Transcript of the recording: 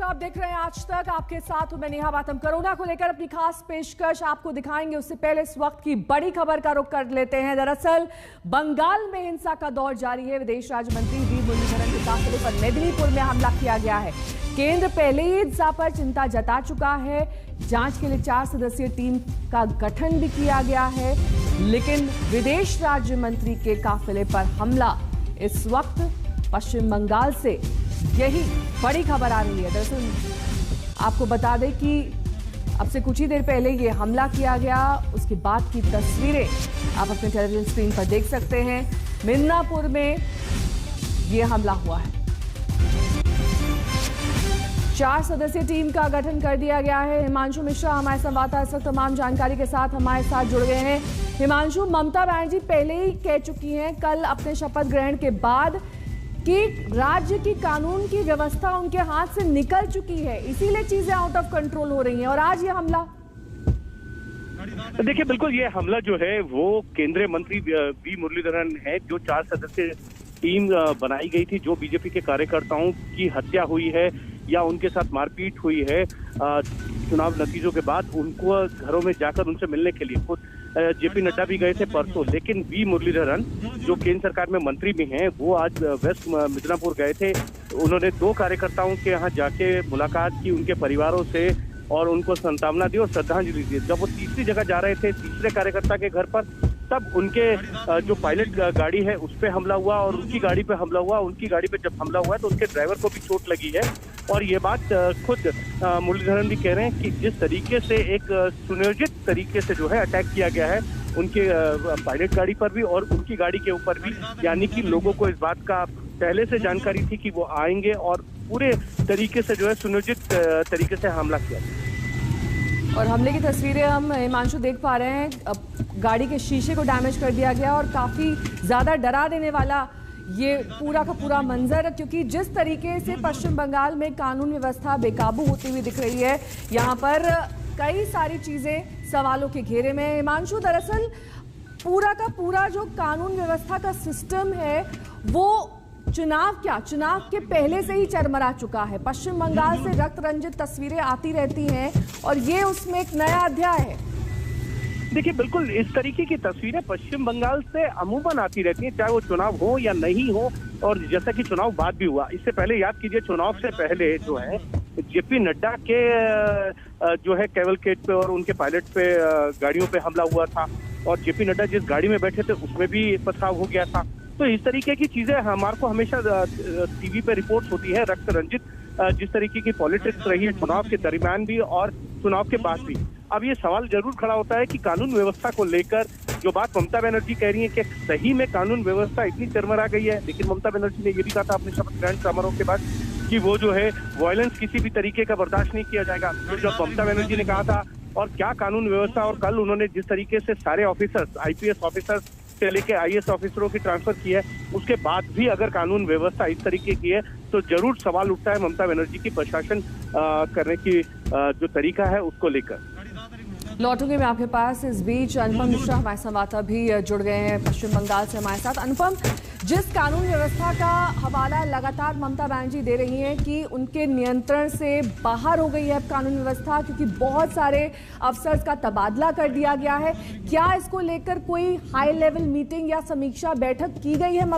आप देख रहे हैं आज तक, आपके साथ हूं मैं नेहा बातम। कोरोना को लेकर अपनी खास पेशकश आपको दिखाएंगे, उससे पहले इस वक्त की बड़ी खबर का रुख कर लेते हैं। दरअसल बंगाल में हिंसा का दौर जारी है। विदेश राज्य मंत्री वी मुरलीधरन के काफिले पर मेदिनीपुर में हमला किया गया है। केंद्र पहले ही हिंसा पर चिंता जता चुका है। जांच के लिए 4 सदस्यीय टीम का गठन भी किया गया है, लेकिन विदेश राज्य मंत्री के काफिले पर हमला, इस वक्त पश्चिम बंगाल से यही बड़ी खबर आ रही है। दरअसल आपको बता दें कि अब से कुछ ही देर पहले ये हमला किया गया, उसके बाद की तस्वीरें आप अपने टेलीविजन स्क्रीन पर देख सकते हैं। मिदनापुर में ये हमला हुआ है। 4 सदस्यीय टीम का गठन कर दिया गया है। हिमांशु मिश्रा हमारे संवाददाता इस वक्त तमाम जानकारी के साथ हमारे साथ जुड़ गए हैं। हिमांशु, ममता बनर्जी पहले ही कह चुकी हैं कल अपने शपथ ग्रहण के बाद कि राज्य की कानून की व्यवस्था उनके हाथ से निकल चुकी है, इसीलिए चीजें आउट ऑफ कंट्रोल हो रही हैं। और आज ये हमला, देखिए बिल्कुल ये हमला जो है वो केंद्रीय मंत्री वी मुरलीधरन है, जो 4 सदस्यीय टीम बनाई गई थी, जो बीजेपी के कार्यकर्ताओं की हत्या हुई है या उनके साथ मारपीट हुई है चुनाव नतीजों के बाद, उनको घरों में जाकर उनसे मिलने के लिए खुद जेपी नड्डा भी गए थे परसों। लेकिन वी मुरलीधरन जो केंद्र सरकार में मंत्री भी हैं, वो आज वेस्ट मिदनापुर गए थे। उन्होंने 2 कार्यकर्ताओं के यहाँ जाके मुलाकात की, उनके परिवारों से, और उनको सांत्वना दी और श्रद्धांजलि दी। जब वो तीसरी जगह जा रहे थे, तीसरे कार्यकर्ता के घर पर, तब उनके जो पायलट गाड़ी है उस पे हमला हुआ और उनकी गाड़ी पे हमला हुआ। उनकी गाड़ी पे जब हमला हुआ है तो उनके ड्राइवर को भी चोट लगी है। और ये बात खुद मुरलीधरन भी कह रहे हैं कि जिस तरीके से एक सुनियोजित तरीके से जो है अटैक किया गया है उनके पायलट गाड़ी पर भी और उनकी गाड़ी के ऊपर भी, यानी कि लोगों को इस बात का पहले से जानकारी थी कि वो आएंगे और पूरे तरीके से जो है सुनियोजित तरीके से हमला किया। और हमले की तस्वीरें हम हिमांशु देख पा रहे हैं। अब गाड़ी के शीशे को डैमेज कर दिया गया और काफी ज्यादा डरा देने वाला ये पूरा का पूरा मंजर, क्योंकि जिस तरीके से पश्चिम बंगाल में कानून व्यवस्था बेकाबू होती हुई दिख रही है, यहाँ पर कई सारी चीजें सवालों के घेरे में। हिमांशु, दरअसल पूरा का पूरा जो कानून व्यवस्था का सिस्टम है वो चुनाव के पहले से ही चरमरा चुका है। पश्चिम बंगाल से रक्त रंजित तस्वीरें आती रहती हैं और ये उसमें एक नया अध्याय है। देखिए बिल्कुल इस तरीके की तस्वीरें पश्चिम बंगाल से अमूमन आती रहती हैं, चाहे वो चुनाव हो या नहीं हो। और जैसा कि चुनाव बाद भी हुआ, इससे पहले याद कीजिए, चुनाव से पहले जो है जेपी नड्डा के जो है कैवलकेड पे और उनके पायलट पे गाड़ियों पे हमला हुआ था, और जेपी नड्डा जिस गाड़ी में बैठे थे उसमें भी पथराव हो गया था। तो इस तरीके की चीजें हमारे को हमेशा टीवी पे रिपोर्ट होती है, रक्त रंजित जिस तरीके की पॉलिटिक्स रही है चुनाव के दरमियान भी और चुनाव के बाद भी। अब ये सवाल जरूर खड़ा होता है कि कानून व्यवस्था को लेकर जो बात ममता बनर्जी कह रही है कि सही में कानून व्यवस्था इतनी चरमरा गई है। लेकिन ममता बनर्जी ने ये भी कहा था अपने शपथ ग्रहण समारोह के बाद कि वो जो है वायलेंस किसी भी तरीके का बर्दाश्त नहीं किया जाएगा। तो जब ममता बनर्जी ने कहा था, और क्या कानून व्यवस्था, और कल उन्होंने जिस तरीके से सारे ऑफिसर्स, आईपीएस ऑफिसर्स से लेके आईएएस ऑफिसरों की ट्रांसफर की है, उसके बाद भी अगर कानून व्यवस्था इस तरीके की है तो जरूर सवाल उठता है ममता बनर्जी की प्रशासन करने की जो तरीका है उसको लेकर। लौटूंगे मैं आपके पास। इस बीच अनुपम मिश्रा हमारे संवाददाता भी जुड़ गए हैं पश्चिम बंगाल से हमारे साथ। अनुपम, जिस कानून व्यवस्था का हवाला लगातार ममता बनर्जी दे रही हैं कि उनके नियंत्रण से बाहर हो गई है अब कानून व्यवस्था, क्योंकि बहुत सारे अफसर्स का तबादला कर दिया गया है, क्या इसको लेकर कोई हाई लेवल मीटिंग या समीक्षा बैठक की गई है?